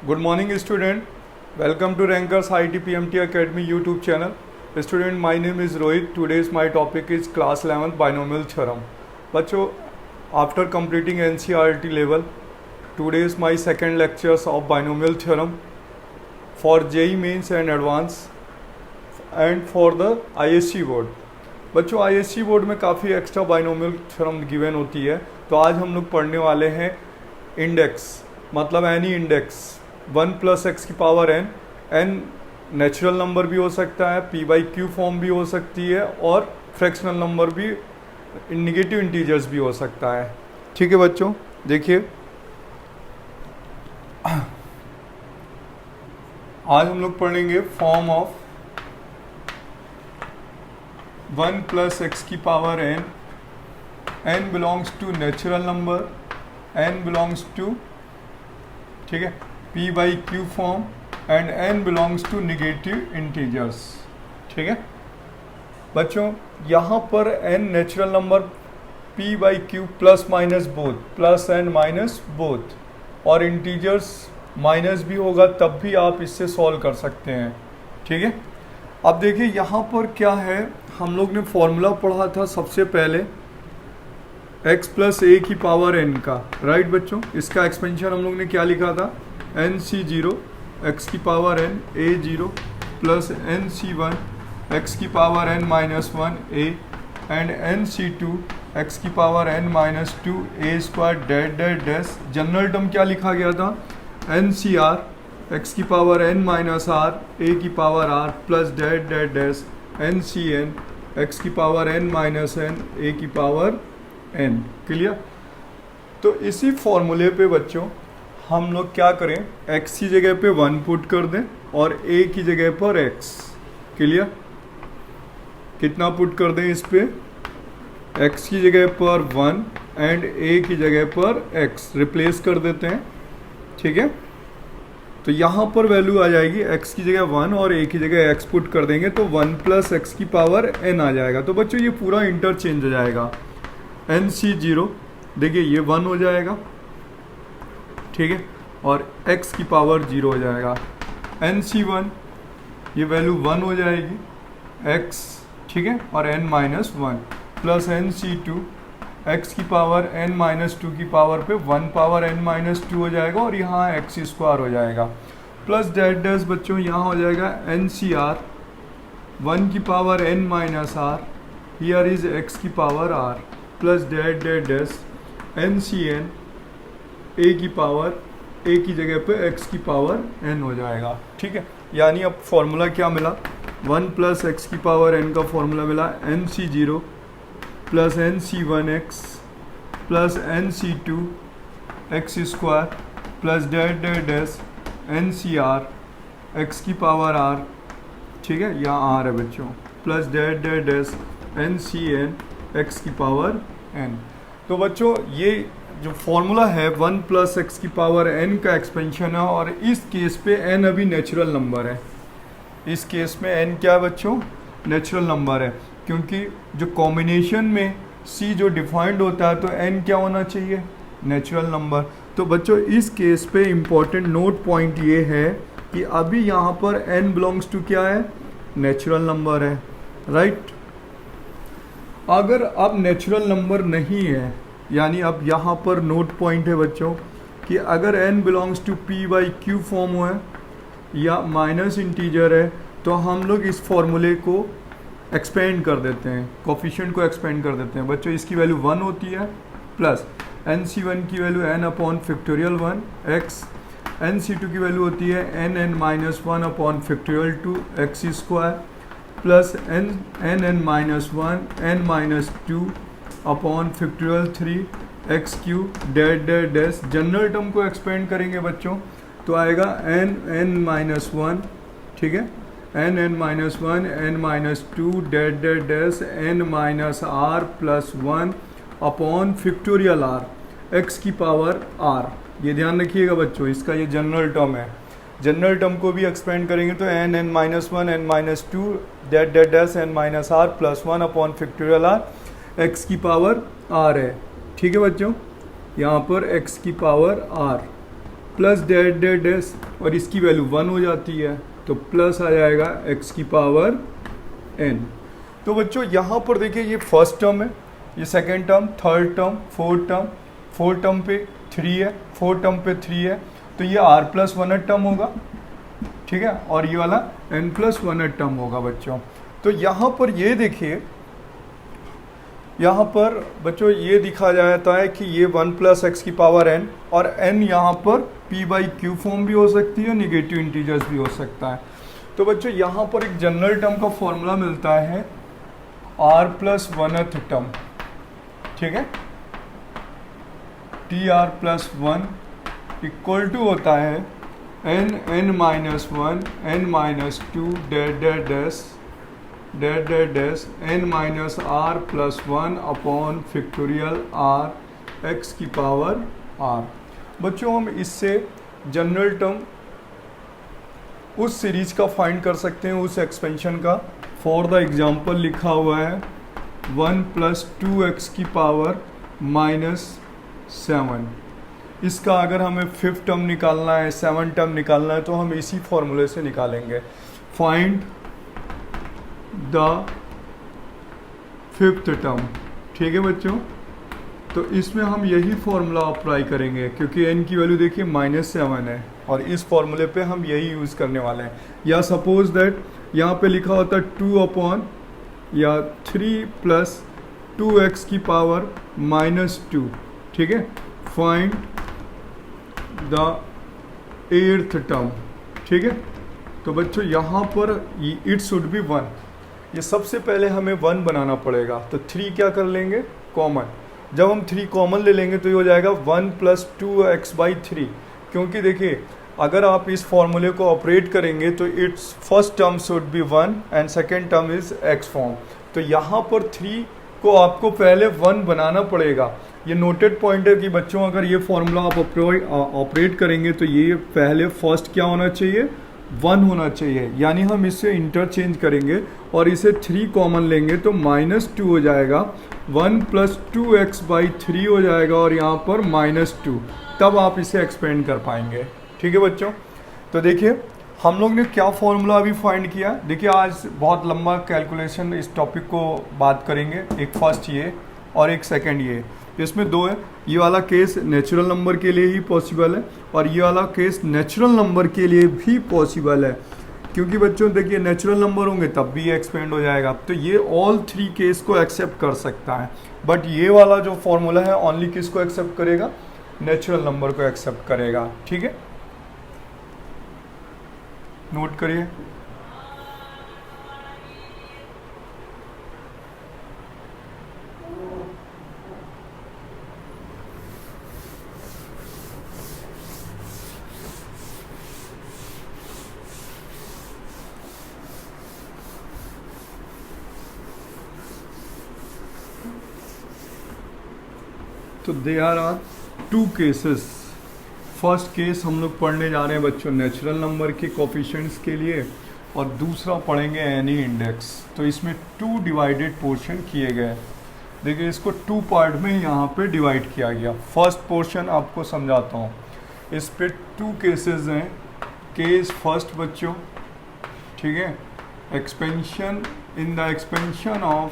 Good morning, student. Welcome to Rankers IT PMT Academy YouTube channel. Student, my name is Rohit. Today's my topic is class 11th binomial theorem. बच्चों, after completing NCERT level, today is my second lectures of binomial theorem for JEE Mains and Advance and for the ISC board. बच्चों, ISC board में काफ़ी extra binomial theorem given होती है, तो आज हम लोग पढ़ने वाले हैं इंडेक्स, मतलब एनी इंडेक्स 1 + x की पावर n नेचुरल नंबर भी हो सकता है, p/q फॉर्म भी हो सकती है और फ्रैक्शनल नंबर भी, नेगेटिव इंटीजर्स भी हो सकता है। ठीक है बच्चों, देखिए आज हम लोग पढ़ेंगे फॉर्म ऑफ 1 + x की power n belongs to natural number, n belongs to, ठीक है, p/q form and n belongs to negative integers. ठीक है बच्चों, यहाँ पर n natural number, p/q plus minus both, plus and minus both, और integers minus भी होगा तब भी आप इससे सॉल्व कर सकते हैं। ठीक है, अब देखिए यहाँ पर क्या है, हम लोग ने फॉर्मूला पढ़ा था सबसे पहले x + a की पावर n का, राइट बच्चों। इसका एक्सपेंशन हम लोग ने क्या लिखा था, nc0 x की power n a0 plus nc1 x की power n - 1 a and nc2 x की power n - 2 a square dash dash. General term क्या लिखा गया था, ncr x की पावर n - r a की power r plus dash dash dash ncn x की power n - n a की power n। Clear. तो इसी फॉर्मूले पे बच्चों हम लोग क्या करें, x की जगह पे 1 पुट कर दें और a की जगह पर x। क्लियर। कितना पुट कर दें इस पे, x की जगह पर 1 एंड a की जगह पर x रिप्लेस कर देते हैं। ठीक है, तो यहाँ पर वैल्यू आ जाएगी, x की जगह 1 और a की जगह x पुट कर देंगे तो 1 + x की पावर n आ जाएगा। तो बच्चों ये पूरा इंटरचेंज हो जाएगा, nc0 देखिए ये 1 हो जाएगा, ठीक है, और x की पावर 0 हो जाएगा। nc1 ये वैल्यू 1 हो जाएगी, x, ठीक है, और n - 1 प्लस nc2 x की पावर n - 2 की पावर पे 1 पावर n - 2 हो जाएगा और यहाँ x स्क्वायर हो जाएगा, प्लस डैश डैश बच्चों यहाँ हो जाएगा ncr 1 की power n - r, here is x की power r, plus dash dash dash ncn a की पावर, a की जगह पे x की पावर n हो जाएगा। ठीक है, यानी अब फॉर्मूला क्या मिला, 1 + x की पावर n का फॉर्मूला मिला nc0 plus nc1x plus nc2 x square plus dash dash dash ncr x की पावर r, ठीक है, यहाँ r है बच्चों, plus dash dash dash ncn x की पावर n। तो बच्चों ये जो फॉर्मूला है 1 + x की पावर n का एक्सपेंशन है, और इस केस पे n अभी नेचुरल नंबर है। इस केस में n क्या है बच्चों, नेचुरल नंबर है, क्योंकि जो कॉम्बिनेशन में c जो डिफाइंड होता है तो n क्या होना चाहिए, नेचुरल नंबर। तो बच्चों इस केस पे इम्पॉर्टेंट नोट पॉइंट ये है कि अभी यहाँ पर n बिलोंग्स टू क्या है, नेचुरल नंबर है, राइट। अगर अब नेचुरल नंबर नहीं है, यानी अब यहाँ पर नोट पॉइंट है बच्चों कि अगर n belongs to p/q form हो है या माइनस इंटीजर है, तो हम लोग इस फॉर्मूले को एक्सपेंड कर देते हैं, कोफिशिएंट को एक्सपेंड कर देते हैं बच्चों। इसकी वैल्यू 1 होती है, प्लस nc1 की वैल्यू n/(1) x, nc2 की वैल्यू होती है nn - 1/(2) x square, plus nn - 1 n - 2/(3) x³ dash dash dash. General term को एक्सपेंड करेंगे बच्चों तो आएगा nn - 1, ठीक है, nn - 1 n - 2 dash dash dash n - r plus 1/(r) x की पावर r। ये ध्यान रखिएगा बच्चों, इसका ये जनरल टर्म है। जनरल टर्म को भी एक्सपेंड करेंगे तो nn - 1 n - 2 dash dash dash n - r plus 1/(r) x की पावर r है। ठीक है बच्चों, यहाँ पर x की power r। Plus dash dash dash और इसकी वैल्यू 1 हो जाती है, तो प्लस आ जाएगा x की पावर n। तो बच्चों यहाँ पर देखिए ये फर्स्ट टर्म है, ये second term, third term, fourth term पे 3 है, फोर्थ टर्म पे 3 है, तो ये r+1 टर्म होगा, ठीक है, और ये वाला n+1 टर्म होगा बच्चों। तो यहाँ पर ये देखिए, यहाँ पर बच्चों ये दिखा जाता है कि ये 1 + x की पावर n, और n यहाँ पर p/q फॉर्म भी हो सकती है, निगेटिव इंटीजर्स भी हो सकता है। तो बच्चों यहाँ पर एक जनरल टर्म का फॉर्मूला मिलता है r+1th टर्म, ठीक है, tr+1 इक्वल टू होता है n n-1 n-2 dash dash dash dash dash dash n-r+1 upon factorial r x की पावर r। बच्चों हम इससे जनरल टर्म उस सीरीज का फाइंड कर सकते हैं, उस एक्सपेंशन का। फॉर द एग्जांपल लिखा हुआ है 1 + 2x की पावर -7। इसका अगर हमें 5th टर्म निकालना है, 7th टर्म निकालना है, तो हम इसी फॉर्मूले से निकालेंगे। फाइंड द 5th टर्म, ठीक है बच्चों। तो इसमें हम यही फॉर्मूला अप्लाई करेंगे, क्योंकि n की वैल्यू देखिए -7 है, और इस फॉर्मूले पे हम यही यूज़ करने वाले हैं। या सपोज दैट यहाँ पे लिखा होता 2 या 3 + 2x की पावर -2, ठीक है। फाइंड द 8th टर्म, ठीक है। तो बच्चों यहाँ पर इट शुड बी 1, ये सबसे पहले हमें 1 बनाना पड़ेगा। तो 3 क्या कर लेंगे, कॉमन। जब हम 3 कॉमन ले लेंगे तो ये हो जाएगा 1 + 2x/3, क्योंकि देखिए अगर आप इस फॉर्मूले को ऑपरेट करेंगे तो it's first term should be 1 and second term is x form. तो यहाँ पर 3 को आपको पहले 1 बनाना पड़ेगा। ये नोटेड पॉइंट है कि बच्चों अगर ये फॉर्मूला आप ऑपरेट करेंगे तो ये पहले फर्स्ट क्या होना चाहिए, 1 होना चाहिए। यानी हम इससे इंटरचेंज करेंगे और इसे 3 कॉमन लेंगे तो -2 हो जाएगा, 1 + 2x/3 हो जाएगा, और यहाँ पर -2। तब आप इसे एक्सपेंड कर पाएंगे, ठीक है बच्चों। तो देखिए हम लोग ने क्या फॉर्मूला अभी फाइंड किया। देखिए आज बहुत लंबा कैलकुलेशन इस टॉपिक को बात करेंगे, एक फर्स्ट ये और एक सेकंड ये। इसमें 2 है, ये वाला केस नेचुरल नंबर के लिए ही पॉसिबल है और ये वाला केस नेचुरल नंबर के लिए भी पॉसिबल है, क्योंकि बच्चों देखिए नेचुरल नंबर होंगे तब भी एक्सपेंड हो जाएगा। तो ये ऑल 3 केस को एक्सेप्ट कर सकता है, बट ये वाला जो फॉर्मूला है ओनली किसको एक्सेप्ट करेगा, नेचुरल नंबर को एक्सेप्ट करेगा, ठीक है। नोट करिए। तो there are 2 cases. First case हम लोग पढ़ने जा रहे हैं बच्चों नेचुरल नंबर के कोफिशिएंट्स के लिए, और दूसरा पढ़ेंगे एनी इंडेक्स। तो इसमें 2 डिवाइडेड पोर्शन किए गए। देखिए इसको 2 पार्ट में यहाँ पे डिवाइड किया गया। फर्स्ट पोर्शन आपको समझाता हूँ। इस पे 2 केसेस हैं। केस फर्स्ट बच्चों, ठीक है, expansion in the expansion of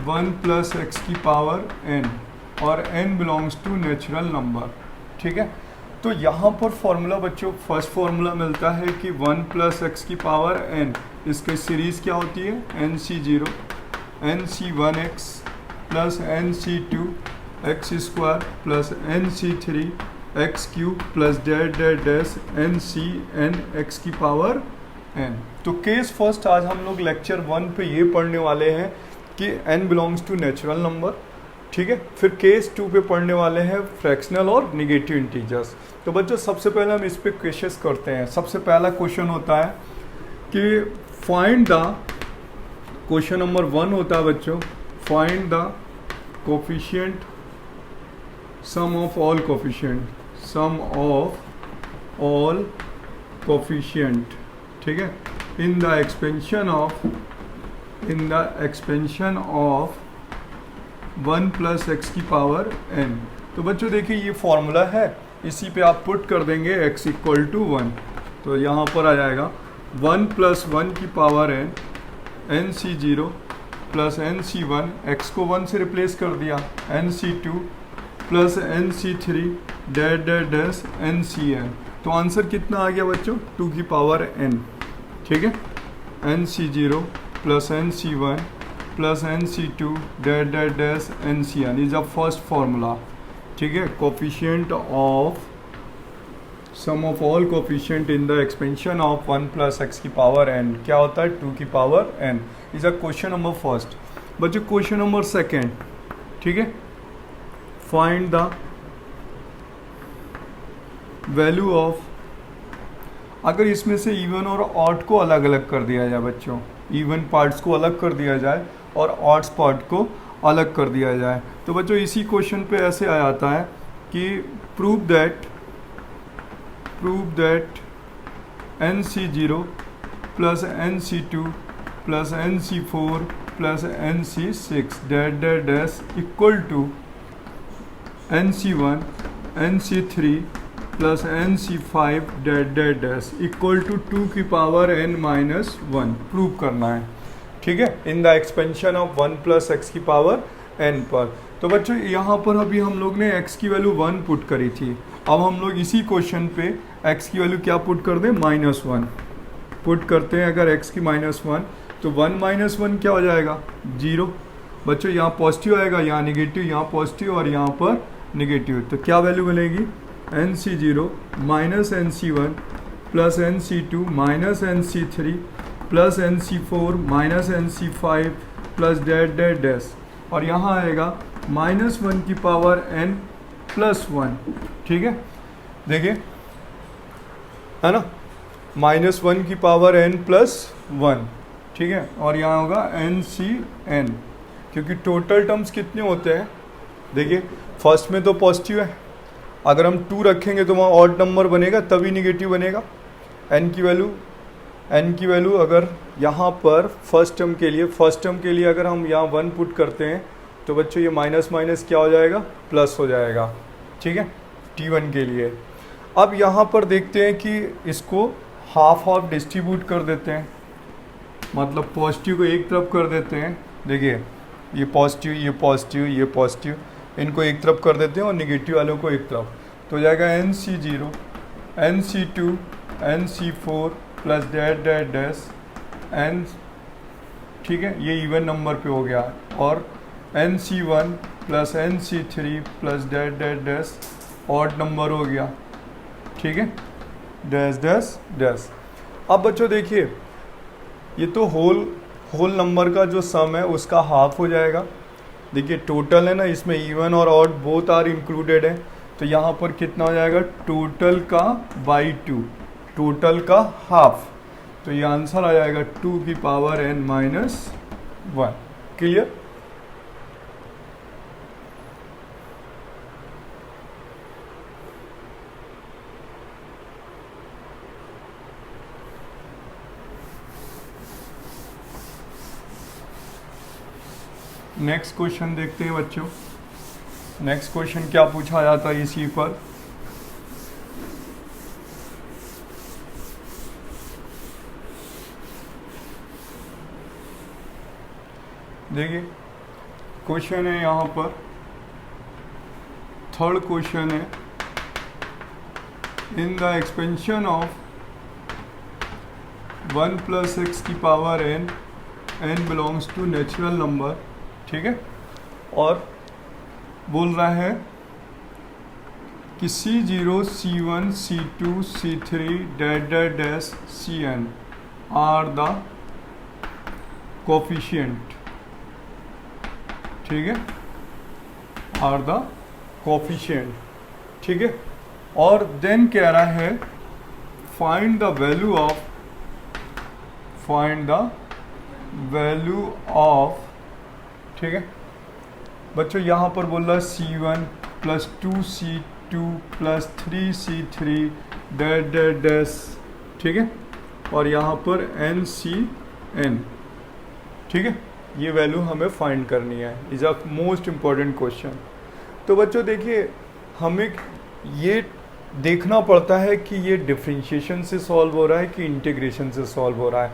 1 + x की पावर n, और n belongs to natural number, ठीक है। तो यहाँ पर फॉर्मूला बच्चों फर्स्ट फॉर्मूला मिलता है कि 1 + x की पावर n, इसकी सीरीज़ क्या होती है, nc0 nc1x + nc2 x² + nc3 x³ + dash dash dash ncn x की पावर n। तो केस फर्स्ट आज हम लोग लेक्चर 1 पे ये पढ़ने वाले हैं कि n belongs to natural number, ठीक है। फिर केस 2 पे पढ़ने वाले हैं फ्रैक्शनल और निगेटिव इंटीजर्स। तो बच्चों सबसे पहले हम इस पे क्वेश्चंस करते हैं। सबसे पहला क्वेश्चन होता है कि फाइंड द, क्वेश्चन नंबर 1 होता है बच्चों, find the coefficient sum of all coefficient, sum of all coefficient, ठीक है, in the expansion of 1 plus x की पावर n। तो बच्चों देखिए ये फॉर्मूला है, इसी पे आप पुट कर देंगे x इक्वल टू 1, तो यहाँ पर आ जाएगा 1 प्लस 1 की power n, nc0 plus nc1, x को 1 से रिप्लेस कर दिया, nc2 plus nc3 dash dash dash ncn। तो आंसर कितना आ गया बच्चों, 2 की पावर n, ठीक है। nc0 plus nc1 plus nc2 dash dash dash ncn is a first formula, ठीक है। Coefficient of sum of all coefficient in the expansion of 1 plus x की पावर n क्या होता है, 2 की power n is a question number first. बच्चों question number second, ठीक है, फाइंड द वैल्यू ऑफ, अगर इसमें से इवन और ऑड को अलग अलग कर दिया जाए बच्चों, इवन पार्ट्स को अलग कर दिया जाए और ऑड्स पार्ट को अलग कर दिया जाए, तो बच्चों इसी क्वेश्चन पे ऐसे आ जाता है कि prove that nc0 plus nc2 plus nc4 plus nc6 dash dash dash equal to nc1 nc3 plus nc5 dash dash dash equal to 2 की पावर n माइनस 1 प्रूव करना है, ठीक है, in the expansion of 1 plus x की power n पर। तो बच्चों यहाँ पर अभी हम लोग ने x की वैल्यू 1 पुट करी थी, अब हम लोग इसी क्वेश्चन पे x की वैल्यू क्या पुट कर दें, -1 पुट करते हैं। अगर x की -1 तो 1 माइनस 1 क्या हो जाएगा, 0। बच्चों यहाँ पॉजिटिव आएगा, यहाँ निगेटिव, यहाँ पॉजिटिव और यहाँ पर निगेटिव, तो क्या वैल्यू बनेगी, nc0 minus nc1 plus nc2 minus nc3 plus nc4 minus nc5 plus dash dash dash, और यहाँ आएगा -1 की पावर n प्लस 1, ठीक है। देखिए है ना, -1 की पावर n प्लस 1, ठीक है, और यहाँ होगा ncn, क्योंकि टोटल टर्म्स कितने होते हैं, देखिए फर्स्ट में तो पॉजिटिव है, अगर हम 2 रखेंगे तो वहाँ ऑड नंबर बनेगा, तभी निगेटिव बनेगा। n की वैल्यू अगर यहाँ पर फर्स्ट टर्म के लिए अगर हम यहाँ 1 पुट करते हैं तो बच्चों ये माइनस माइनस क्या हो जाएगा, प्लस हो जाएगा, ठीक है, t1 के लिए। अब यहाँ पर देखते हैं कि इसको हाफ हाफ डिस्ट्रीब्यूट कर देते हैं, मतलब पॉजिटिव को एक तरफ कर देते हैं, देखिए ये पॉजिटिव ये पॉजिटिव ये पॉजिटिव, इनको एक तरफ कर देते हैं और निगेटिव वालों को एक तरफ, तो हो जाएगा nc0 nc2 nc4 plus dash dash dash n, ठीक है, ये इवन नंबर पे हो गया, और nc1 plus nc3 plus dash dash dash odd number हो गया, ठीक है, डैश डैश डैश। अब बच्चों देखिए ये तो होल नंबर का जो सम है उसका हाफ हो जाएगा, देखिए टोटल है ना, इसमें इवन और ऑड बोथ आर इंक्लूडेड है, तो यहाँ पर कितना हो जाएगा, टोटल का बाई 2, टोटल का हाफ, तो ये आंसर आ जाएगा 2 की power n minus 1। Clear. Next question देखते हैं बच्चों, नेक्स्ट क्वेश्चन क्या पूछा जाता है इसी पर, देखिए क्वेश्चन है यहाँ पर, थर्ड क्वेश्चन है, in the expansion of 1 plus x की power n belongs to natural number, ठीक है, और बोल रहा है कि C0 C1 C2 C3 dash dash dash Cn are the coefficient, ठीक है, आर द कोफिशिएंट, ठीक है, और देन कह रहा है फाइंड द वैल्यू ऑफ, ठीक है बच्चों, यहाँ पर बोल रहा है C1 plus 2C2 plus 3C3 dash dash dash, ठीक है, और यहाँ पर NCN, ठीक है, ये वैल्यू हमें फाइंड करनी है। Is a most important question. तो बच्चों देखिए, हमें ये देखना पड़ता है कि ये डिफरेंशिएशन से सॉल्व हो रहा है कि इंटीग्रेशन से सॉल्व हो रहा है।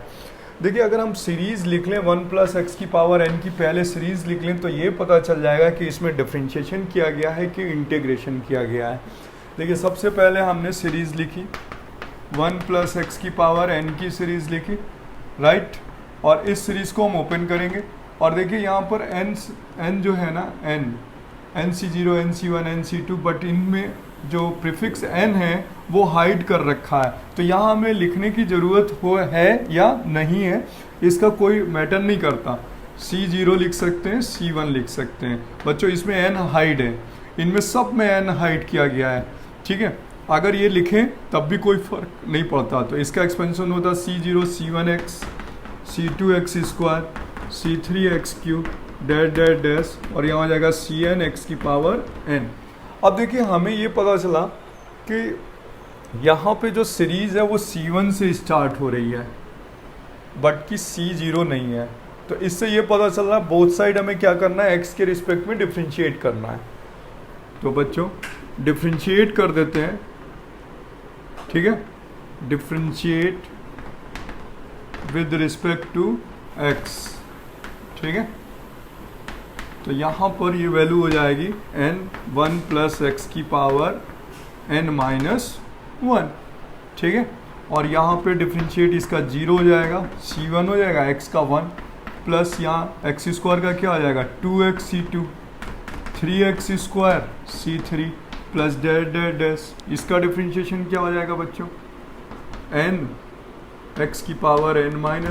देखिए, अगर हम सीरीज़ लिख लें 1 + x की पावर n की पहले सीरीज़ लिख लें तो ये पता चल जाएगा कि इसमें डिफरेंशिएशन किया गया है कि इंटीग्रेशन किया गया है। देखिए, सबसे पहले हमने सीरीज़ लिखी 1 + x की पावर n की सीरीज़ लिखी, राइट। और इस सीरीज़ को हम ओपन करेंगे और देखिए यहाँ पर n जो है ना, nc0 nc1 nc2, बट इनमें जो प्रीफिक्स n है वो हाइड कर रखा है। तो यहाँ हमें लिखने की ज़रूरत है या नहीं है, इसका कोई मैटर नहीं करता। c0 लिख सकते हैं, c1 लिख सकते हैं। बच्चों इसमें n हाइड है, इनमें सब में n हाइड किया गया है, ठीक है। अगर ये लिखें तब भी कोई फ़र्क नहीं पड़ता। तो इसका एक्सपेंशन होता c0 c1x c2x² c3x³ dash और यहाँ आ जाएगा cn x की पावर n। अब देखिए, हमें ये पता चला कि यहाँ पे जो सीरीज़ है वो c1 से स्टार्ट हो रही है बट कि c0 नहीं है। तो इससे ये पता चल रहा है बोथ साइड हमें क्या करना है, x के रिस्पेक्ट में डिफरेंशिएट करना है। तो बच्चों डिफरेंशिएट कर देते हैं, ठीक है, differentiate with respect to x, ठीक है। तो यहाँ पर ये वैल्यू हो जाएगी n 1 + x की पावर n-1, ठीक है। और यहाँ पे डिफरेंशिएट इसका 0 हो जाएगा, c1 हो जाएगा x का 1 प्लस यहाँ x² का क्या हो जाएगा 2x c2 3x² c3 plus dash. इसका डिफरेंशिएशन क्या हो जाएगा बच्चों, n x की पावर n-1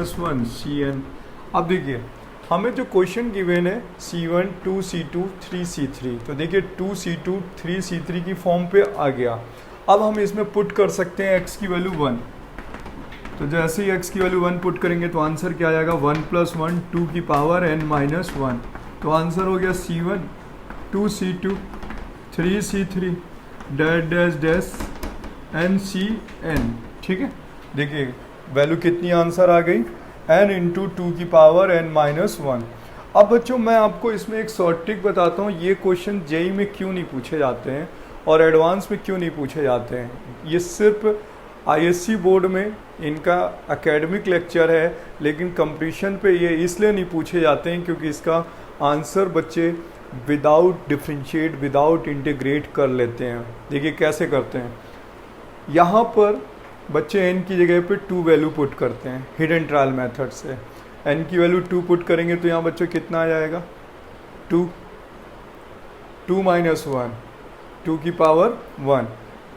cn। अब देखिए, हमें जो क्वेश्चन गिवन है c1 2 c2 3 c3, तो देखिए 2 c2 3 c3 की फॉर्म पे आ गया। अब हम इसमें पुट कर सकते हैं x की वैल्यू 1। तो जैसे ही x की वैल्यू 1 पुट करेंगे तो आंसर क्या आ जाएगा 1 + 1 2 की पावर n-1। तो आंसर हो गया c1 2 c2 3 c3 dash n, ठीक है। देखिए वैल्यू कितनी आंसर आ गई, n × 2 की पावर n-1। अब बच्चों मैं आपको इसमें एक शॉर्ट ट्रिक बताता हूँ। ये क्वेश्चन जेई में क्यों नहीं पूछे जाते हैं और एडवांस में क्यों नहीं पूछे जाते हैं। ये सिर्फ आईएससी बोर्ड में इनका एकेडमिक लेक्चर है, लेकिन कंपटीशन पे ये इसलिए नहीं पूछे जाते हैं क्योंकि इसका आंसर बच्चे विदाउट डिफरेंशिएट विदाउट इंटीग्रेट कर लेते हैं। देखिए कैसे करते हैं, यहाँ पर बच्चे n की जगह पे 2 वैल्यू पुट करते हैं हिडन ट्रायल मेथड से। n की वैल्यू 2 पुट करेंगे तो यहाँ बच्चों कितना आ जाएगा 2 -1 2 की पावर 1,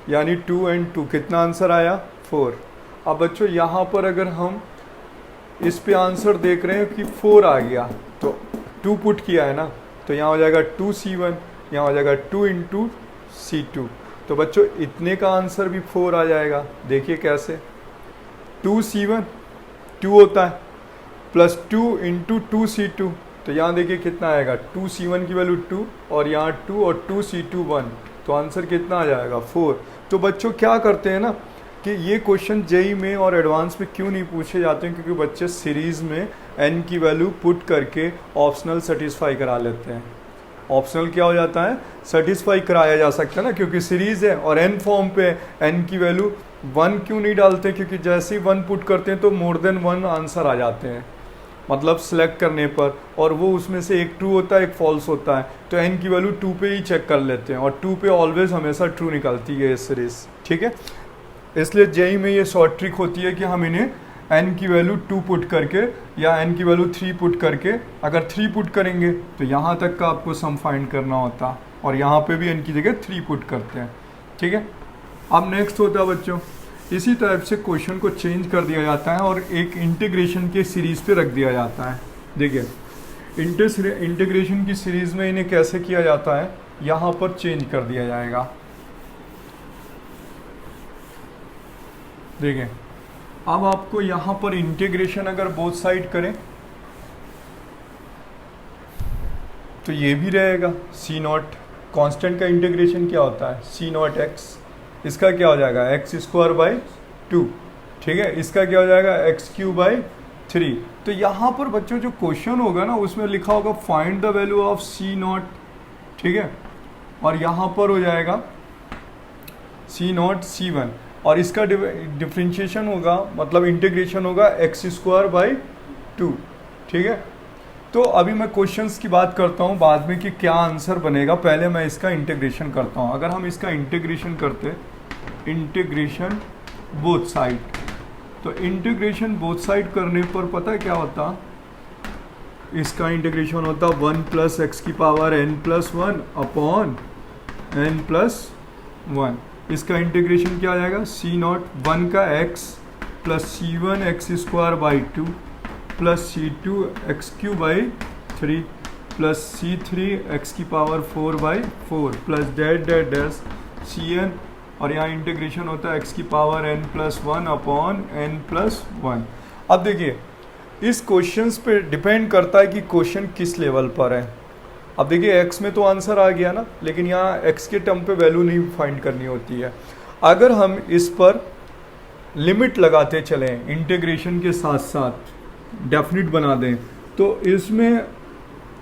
यानी 2 and 2 कितना आंसर आया 4। अब बच्चों यहाँ पर अगर हम इस पे आंसर देख रहे हैं कि 4 आ गया, तो 2 पुट किया है ना, तो यहाँ हो जाएगा 2c1, यहाँ हो जाएगा 2 × c2। तो बच्चों इतने का आंसर भी 4 आ जाएगा। देखिए कैसे, 2c1 2 होता है प्लस 2 × 2c2, तो यहाँ देखिए कितना आएगा 2c1 की वैल्यू 2 और यहाँ 2 और 2c2 1, तो आंसर कितना आ जाएगा 4। तो बच्चों क्या करते हैं ना कि ये क्वेश्चन जेई में और एडवांस में क्यों नहीं पूछे जाते हैं, क्योंकि बच्चे सीरीज़ में n की वैल्यू पुट करके ऑप्शनल सेटिस्फाई करा लेते हैं। ऑप्शनल क्या हो जाता है, सेटिस्फाई कराया जा सकता है ना, क्योंकि सीरीज़ है और n फॉर्म पे n की वैल्यू 1 क्यों नहीं डालते, क्योंकि जैसे ही 1 पुट करते हैं तो मोर देन 1 आंसर आ जाते हैं, मतलब सेलेक्ट करने पर, और वो उसमें से एक ट्रू होता है एक फॉल्स होता है। तो n की वैल्यू 2 पे ही चेक कर लेते हैं और 2 पे ऑलवेज हमेशा ट्रू निकलती है ये सीरीज़, ठीक है। इसलिए जेई में ये शॉर्ट ट्रिक होती है कि हम इन्हें n की वैल्यू 2 पुट करके या n की वैल्यू 3 पुट करके, अगर 3 पुट करेंगे तो यहाँ तक का आपको सम फाइंड करना होता, और यहाँ पे भी n की जगह 3 पुट करते हैं, ठीक है। अब नेक्स्ट होता है बच्चों, इसी टाइप से क्वेश्चन को चेंज कर दिया जाता है और एक इंटीग्रेशन के सीरीज़ पे रख दिया जाता है। देखिए इंटीग्रेशन की सीरीज़ में इन्हें कैसे किया जाता है, यहाँ पर चेंज कर दिया जाएगा। देखिए अब आपको यहाँ पर इंटीग्रेशन अगर बोथ साइड करें तो ये भी रहेगा c0, कांस्टेंट का इंटीग्रेशन क्या होता है c0x, इसका क्या हो जाएगा x² / 2, ठीक है। इसका क्या हो जाएगा x³ / 3। तो यहाँ पर बच्चों जो क्वेश्चन होगा ना उसमें लिखा होगा find the value of C not, ठीक है, और यहाँ पर हो जाएगा C नॉट C1, और इसका डिफ्रेंशिएशन होगा, मतलब इंटीग्रेशन होगा x² 2, ठीक है। तो अभी मैं क्वेश्चंस की बात करता हूँ बाद में कि क्या आंसर बनेगा, पहले मैं इसका इंटीग्रेशन करता हूँ। अगर हम इसका इंटीग्रेशन करते, इंटीग्रेशन बोथ साइड, तो इंटीग्रेशन बोथ साइड करने पर पता है क्या होता, इसका इंटीग्रेशन होता 1 + x⁻n+1 अपॉन n+1। इसका इंटीग्रेशन क्या आ जाएगा, C नॉट 1 का x plus C1 x² 2 plus C2 x³ 3 plus C3 x⁴ 4 plus dash Cn, और यहाँ इंटीग्रेशन होता है x⁻n+1 अपॉन n+1। अब देखिए इस क्वेश्चंस पे डिपेंड करता है कि क्वेश्चन किस लेवल पर है। अब देखिए x में तो आंसर आ गया ना, लेकिन यहाँ x के टर्म पे वैल्यू नहीं फाइंड करनी होती है। अगर हम इस पर लिमिट लगाते चलें इंटीग्रेशन के साथ साथ डेफिनिट बना दें, तो इसमें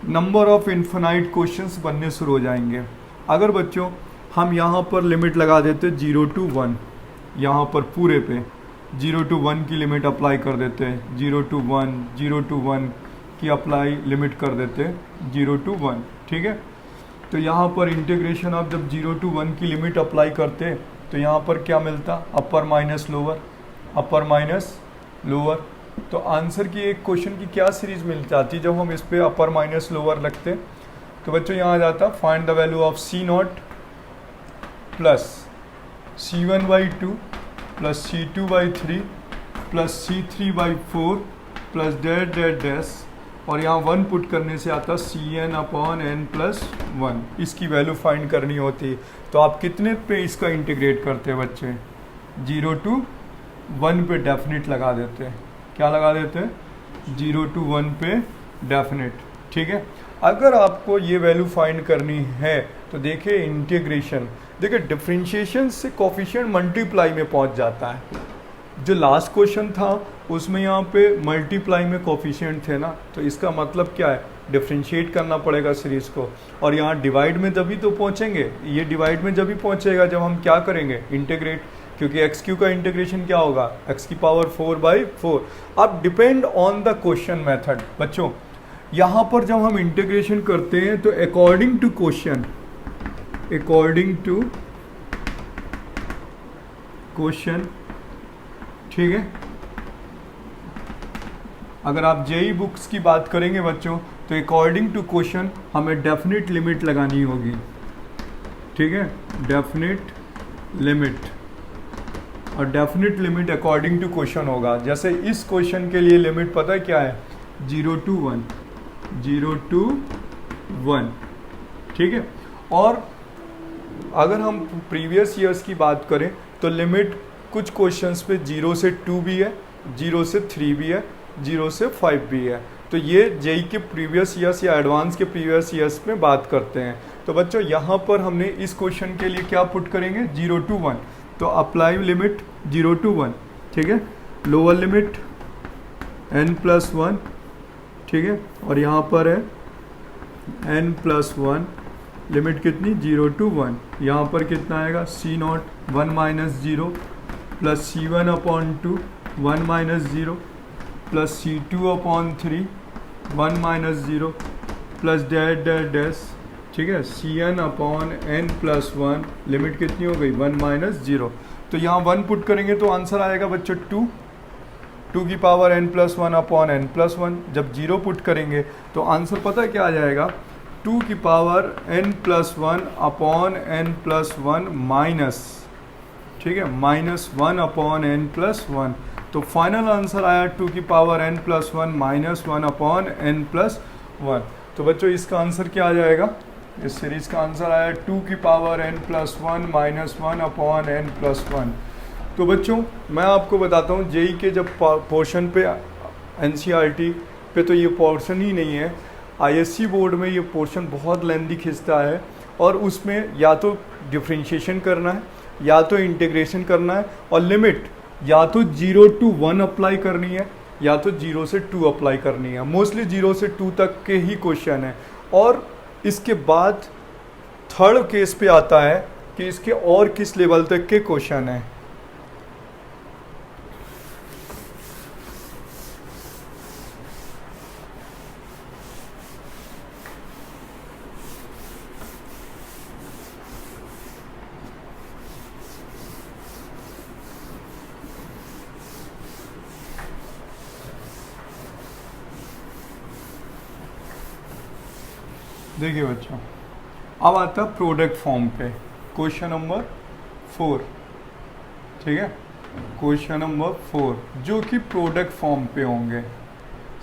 नंबर ऑफ इन्फिनाइट क्वेश्चंस बनने शुरू हो जाएंगे। अगर बच्चों हम यहाँ पर लिमिट लगा देते 0 to 1, यहाँ पर पूरे पे 0 to 1 की लिमिट अप्लाई कर देते, 0 to 1 की अप्लाई लिमिट कर देते 0 to 1, ठीक है। तो यहाँ पर इंटीग्रेशन आप जब 0 to 1 की लिमिट अप्लाई करते तो यहाँ पर क्या मिलता, अपर माइनस लोअर। तो आंसर की एक क्वेश्चन की क्या सीरीज मिल जाती जब हम इस पे अपर माइनस लोअर लगते। तो बच्चों यहाँ आ जाता find the value of C not plus C1 / 2 plus C2 / 3 plus C3 / 4 plus dash, और यहाँ 1 पुट करने से आता Cn अपॉन n+1। इसकी वैल्यू फाइंड करनी होती। तो आप कितने पे इसका इंटीग्रेट करते बच्चे, 0 to 1 पे डेफिनेट लगा देते। क्या लगा देते हैं, 0 to 1 पे डेफिनेट, ठीक है। अगर आपको ये वैल्यू फाइंड करनी है तो देखिए इंटीग्रेशन, देखिए डिफरेंशिएशन से कोफिशिएंट मल्टीप्लाई में पहुंच जाता है। जो लास्ट क्वेश्चन था उसमें यहाँ पे मल्टीप्लाई में कोफिशिएंट थे ना, तो इसका मतलब क्या है, डिफरेंशिएट करना पड़ेगा सीरीज को, और यहाँ डिवाइड में जब भी तो पहुँचेंगे, ये डिवाइड में जब भी पहुँचेगा जब हम क्या करेंगे, इंटीग्रेट, क्योंकि x³ का इंटीग्रेशन क्या होगा, x⁴ 4। अब depend on the question method. बच्चों यहाँ पर जब हम इंटीग्रेशन करते हैं तो अकॉर्डिंग टू क्वेश्चन, ठीक है। अगर आप जेई बुक्स की बात करेंगे बच्चों तो अकॉर्डिंग टू क्वेश्चन हमें डेफिनेट लिमिट लगानी होगी, ठीक है, डेफिनेट लिमिट, और definite limit according to question होगा। जैसे इस क्वेश्चन के लिए लिमिट पता है क्या है, 0 to 1, ठीक है। और अगर हम प्रीवियस ईयर्स की बात करें तो लिमिट कुछ क्वेश्चंस पे 0 से 2 भी है, 0 से 3 भी है, 0 से 5 भी है। तो ये जेई के प्रीवियस ईयर्स या एडवांस के प्रीवियस ईयर्स में बात करते हैं। तो बच्चों यहाँ पर हमने इस क्वेश्चन के लिए क्या पुट करेंगे, 0 to 1, तो अप्लाई लिमिट 0 to 1, ठीक है, लोअर लिमिट n+1, ठीक है, और यहाँ पर है n+1, लिमिट कितनी, 0 to 1। यहाँ पर कितना आएगा, C not 1 - 0 plus C1 upon 2 1 - 0 plus C2 upon 3 1 - 0 plus dash, ठीक है, Cn अपॉन n+1, लिमिट कितनी हो गई, 1 - 0। तो यहाँ 1 पुट करेंगे तो आंसर आएगा बच्चों 2 की पावर n+1 अपॉन n+1। जब 0 पुट करेंगे तो आंसर पता है क्या आ जाएगा, 2 की power n+1 upon n+1 minus, ठीक है, -1 अपॉन n+1। तो फाइनल आंसर आया 2 की पावर n+1 -1 अपॉन n+1। तो बच्चों इसका आंसर क्या आ जाएगा, इस सीरीज का आंसर आया 2 की पावर n+1 -1 अपॉन n+1। तो बच्चों मैं आपको बताता हूँ जेई के जब पोर्शन पे एनसीईआरटी पे तो ये पोर्शन ही नहीं है, आईएससी बोर्ड में ये पोर्शन बहुत लेंदी खिंचता है, और उसमें या तो डिफरेंशिएशन करना है या तो इंटीग्रेशन करना है, और लिमिट या तो 0 to 1 अप्लाई करनी है या तो 0 से 2 अप्लाई करनी है। मोस्टली 0 से 2 तक के ही क्वेश्चन है। और इसके बाद थर्ड केस पे आता है कि इसके और किस लेवल तक के क्वेश्चन है। देखिए बच्चों, अब आता है प्रोडक्ट फॉर्म पे, क्वेश्चन नंबर 4। ठीक है, क्वेश्चन नंबर 4 जो कि प्रोडक्ट फॉर्म पे होंगे।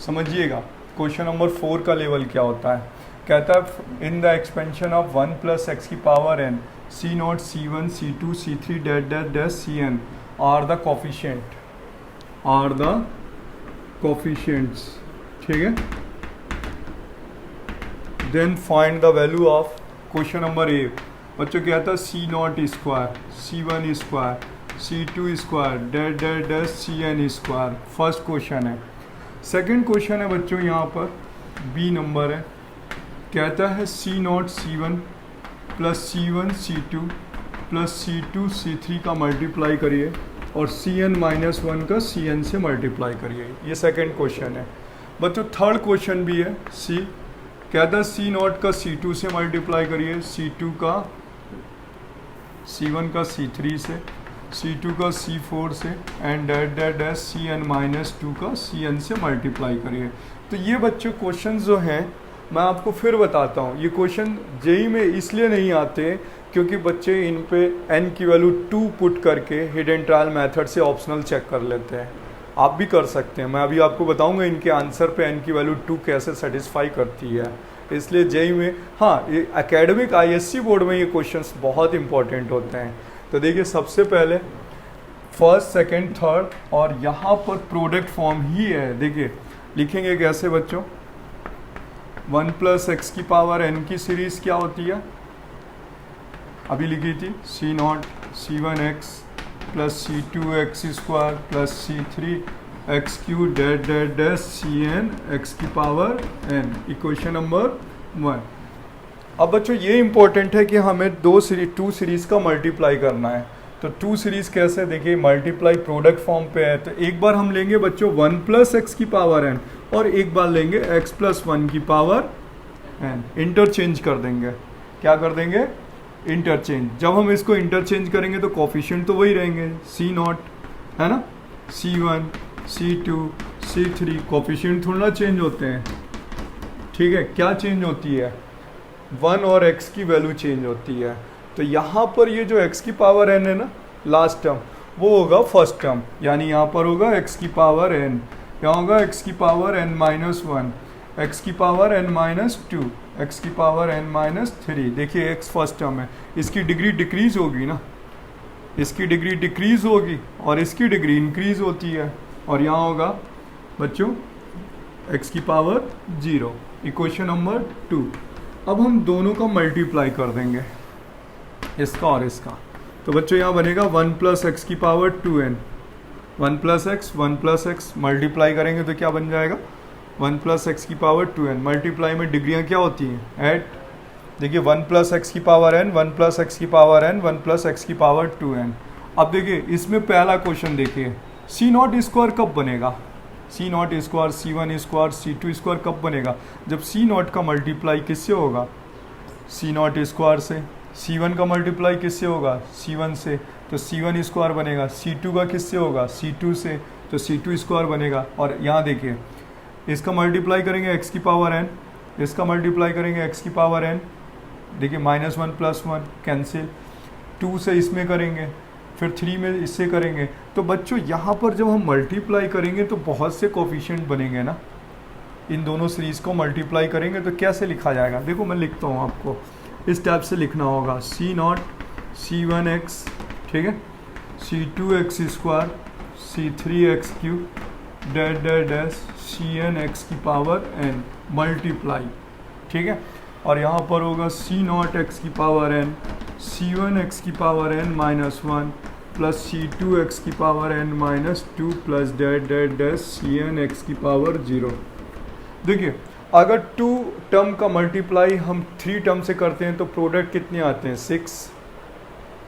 समझिएगा क्वेश्चन नंबर 4 का लेवल क्या होता है। कहता है in the expansion of 1 plus x की power n c not C1 C2 C3 dash dash dash Cn are the coefficients. ठीक है, then find the value of question number 1। बच्चों क्या था, c not square C1 square C2 square dash dash dash Cn square. First question है। Second question है बच्चों, यहाँ पर बी नंबर है। कहता है सी not C1 plus C1 C2 plus C2 C3 का मल्टीप्लाई करिए और Cn माइनस 1 का Cn से मल्टीप्लाई करिए। ये सेकंड क्वेश्चन है। बच्चों थर्ड क्वेश्चन भी है। सी कहता है सी नॉट का C2 से मल्टीप्लाई करिए, C2 का C1 का C3 से, C2 का C4 से and that dot dash Cn minus 2 का Cn से मल्टीप्लाई करिए। तो ये बच्चों क्वेश्चन जो हैं मैं आपको फिर बताता हूँ। ये क्वेश्चन जेई में इसलिए नहीं आते क्योंकि बच्चे इन पे n की वैल्यू 2 पुट करके हिडन ट्रायल मेथड से ऑप्शनल चेक कर लेते हैं। आप भी कर सकते हैं। मैं अभी आपको बताऊंगा इनके आंसर पे n की वैल्यू 2 कैसे सेटिस्फाई करती है। इसलिए जेई में, हाँ, ये एकेडमिक आईएससी बोर्ड में ये क्वेश्चंस बहुत इंपॉर्टेंट होते हैं। तो देखिए सबसे पहले फर्स्ट सेकंड थर्ड और यहाँ पर प्रोडक्ट फॉर्म ही है। देखिए लिखेंगे कैसे बच्चों, 1 प्लस एक्स की पावर n की सीरीज क्या होती है, अभी लिखी थी c not C1x plus C2 x square plus C3 x cube dot dot dash Cn x की पावर n, इक्वेशन नंबर 1। अब बच्चों ये इंपॉर्टेंट है कि हमें 2 सीरीज का मल्टीप्लाई करना है। तो 2 सीरीज कैसे, देखिए मल्टीप्लाई प्रोडक्ट फॉर्म पे है। तो एक बार हम लेंगे बच्चों 1 प्लस एक्स की पावर n और एक बार लेंगे x प्लस 1 की पावर n, इंटरचेंज कर देंगे। क्या कर देंगे, इंटरचेंज। जब हम इसको इंटरचेंज करेंगे तो कोफिशिएंट तो वही रहेंगे, C नॉट है ना, C1 C2 C3, कोफिशिएंट थोड़ा चेंज होते हैं। ठीक है, क्या चेंज होती है, 1 और x की वैल्यू चेंज होती है। तो यहाँ पर ये जो x की पावर n है ना, लास्ट टर्म वो होगा फर्स्ट टर्म, यानी यहाँ पर होगा x की पावर n, यहाँ होगा x की पावर n माइनस 1, x की पावर n माइनस 2, x की पावर n माइनस 3। देखिए x फर्स्ट टर्म है, इसकी डिग्री डिक्रीज होगी ना, इसकी डिग्री डिक्रीज होगी और इसकी डिग्री इंक्रीज होती है। और यहाँ होगा बच्चों x की पावर 0, इक्वेशन नंबर 2। अब हम दोनों का मल्टीप्लाई कर देंगे, इसका और इसका। तो बच्चों यहाँ बनेगा 1 प्लस एक्स की power 2n, 1 plus x multiply करेंगे तो क्या बन जाएगा, 1 प्लस एक्स की पावर 2n। मल्टीप्लाई में डिग्रियाँ क्या होती हैं, ऐड। देखिए 1 प्लस एक्स की पावर n, 1 प्लस एक्स की पावर n, 1 प्लस एक्स की पावर 2n। अब देखिए इसमें पहला क्वेश्चन देखिए, सी नॉट स्क्वायर कब बनेगा, c not square C1 square C2 square कब बनेगा, जब सी नॉट का मल्टीप्लाई किससे होगा, सी नॉट स्क्वायर से। C1 का मल्टीप्लाई किससे होगा, C1 से, तो C1 स्क्वायर बनेगा। C2 का किससे होगा, C2 से, तो C2 स्क्वायर बनेगा। और यहाँ देखिए इसका मल्टीप्लाई करेंगे x की पावर n, इसका मल्टीप्लाई करेंगे x की पावर n। देखिए -1 + 1 कैंसिल, 2 से इसमें करेंगे, फिर 3 में इससे करेंगे। तो बच्चों यहाँ पर जब हम मल्टीप्लाई करेंगे तो बहुत से कोफिशिएंट बनेंगे ना, इन दोनों सीरीज़ को मल्टीप्लाई करेंगे तो कैसे लिखा जाएगा, देखो मैं लिखता हूँ, आपको इस टाइप से लिखना होगा, सी नॉट C1x, ठीक है, C2x square C3x cube dash dash dash Cn x की पावर n मल्टीप्लाई, ठीक है। और यहाँ पर होगा C0 x की पावर n, C1 x की power n minus 1 plus c two x की power n minus two plus dot dot dash c n x की पावर 0। देखिए अगर 2 टर्म का मल्टीप्लाई हम 3 टर्म से करते हैं तो प्रोडक्ट कितने आते हैं 6।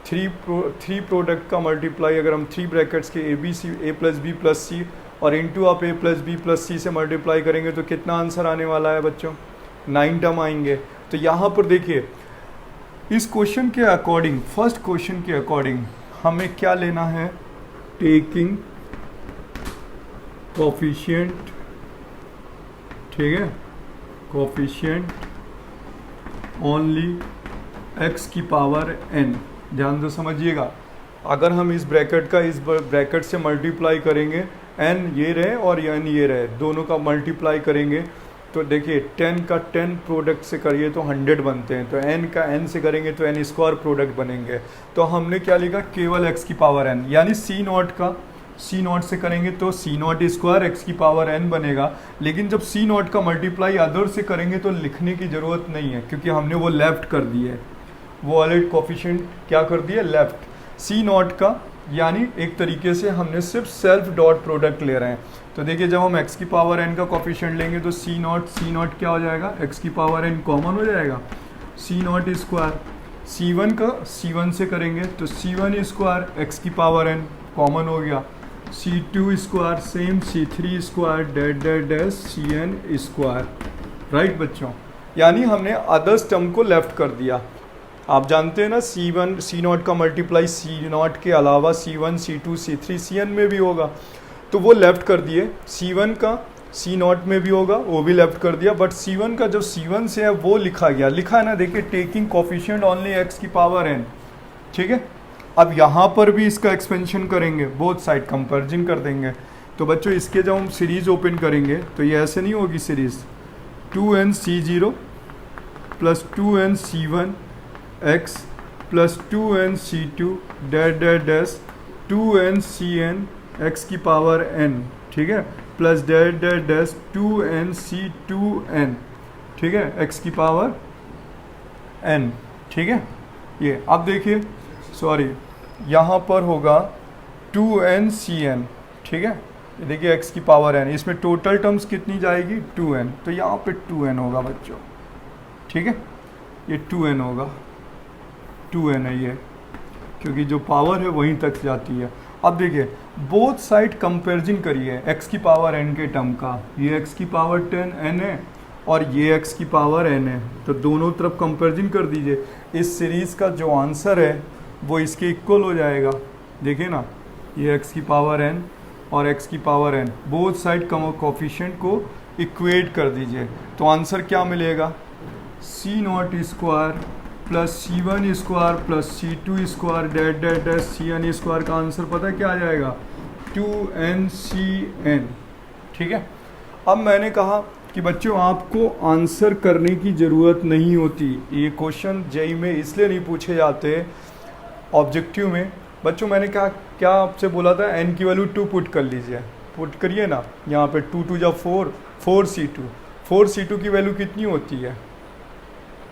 3 प्रोडक्ट का मल्टीप्लाई अगर हम 3 ब्रैकेट्स के a b c a plus b plus c और इंटू आप a plus b plus c से मल्टीप्लाई करेंगे तो कितना आंसर आने वाला है बच्चों 9 टर्म आएंगे। तो यहाँ पर देखिए इस क्वेश्चन के अकॉर्डिंग फर्स्ट क्वेश्चन के अकॉर्डिंग हमें क्या लेना है टेकिंग कोफिशिएंट, ठीक है, कोफिशिएंट ओनली x की पावर n। ध्यान से समझिएगा अगर हम इस ब्रैकेट का इस ब्रैकेट से मल्टीप्लाई करेंगे n ये रहे और n ये रहे दोनों का मल्टीप्लाई करेंगे तो देखिए 10 का 10 प्रोडक्ट से करिए तो 100 बनते हैं, तो n का n से करेंगे तो n स्क्वायर प्रोडक्ट बनेंगे। तो हमने क्या लिखा केवल x की पावर n, यानी सी नॉट का सी नॉट से करेंगे तो सी नॉट स्क्वायर एक्स की पावर n बनेगा। लेकिन जब सी नॉट का मल्टीप्लाई अदर से करेंगे तो लिखने की ज़रूरत नहीं है क्योंकि हमने वो लेफ्ट कर दिए है, वो वाले कोफिशिएंट क्या कर दिए लेफ्ट सी नॉट का, यानी एक तरीके से हमने सिर्फ सेल्फ डॉट प्रोडक्ट ले रहे हैं। तो देखिए जब हम x की पावर n का कोफिशिएंट लेंगे तो सी नॉट क्या हो जाएगा x की पावर n कॉमन हो जाएगा सी नॉट स्क्वायर, c1 का c1 से करेंगे तो c1 स्क्वायर x की पावर n कॉमन हो गया, c2 square same c3 square dot dot dash cn square. Right बच्चों, यानी हमने अदर्स टर्म को लेफ्ट कर दिया। आप जानते हैं ना c1 सी नॉट का मल्टीप्लाई सी नॉट के अलावा c1 c2 c3 cn में भी होगा तो वो लेफ्ट कर दिए, c1 का सी नॉट में भी होगा वो भी लेफ्ट कर दिया, बट c1 का जो c1 से है वो लिखा गया, लिखा है ना देखिए टेकिंग कोफिशिएंट ओनली x की पावर n, ठीक है। अब यहाँ पर भी इसका एक्सपेंशन करेंगे, बोथ साइड कंपेरिजन कर देंगे। तो बच्चों इसके जब हम सीरीज ओपन करेंगे तो ये ऐसे नहीं होगी series 2nc0 plus 2nc1 x plus 2nc2 dot dot dash 2ncn x की पावर n, ठीक है, plus dot dot dash 2nc2n, ठीक है, x की पावर n, ठीक है। ये अब देखिए सॉरी यहाँ पर होगा 2ncn, ठीक है, ये देखिए x की पावर n, इसमें टोटल टर्म्स कितनी जाएगी 2n, तो यहाँ पे 2n होगा बच्चों, ठीक है, ये 2n होगा 2n है ये, क्योंकि जो पावर है वहीं तक जाती है। अब देखिए बोथ साइड कंपेरिजन करिए x की पावर n के टर्म का, ये x की पावर 10n है और ये x की पावर n है, तो दोनों तरफ कंपेरिजन कर दीजिए। इस सीरीज़ का जो आंसर है वो इसके इक्वल हो जाएगा, देखिए ना ये x की पावर n और x की power n both side coefficient को इक्वेट कर दीजिए तो आंसर क्या मिलेगा c not square plus c1 square plus c2 square dot dot dash cn square का आंसर पता है क्या आ जाएगा 2ncn, ठीक है। अब मैंने कहा कि बच्चों आपको आंसर करने की ज़रूरत नहीं होती, ये क्वेश्चन जेईई में इसलिए नहीं पूछे जाते ऑब्जेक्टिव में। बच्चों मैंने कहा क्या आपसे बोला था n की वैल्यू 2 पुट कर लीजिए, पुट करिए ना, यहाँ पे 2 2 जा 4 4c2 की वैल्यू कितनी होती है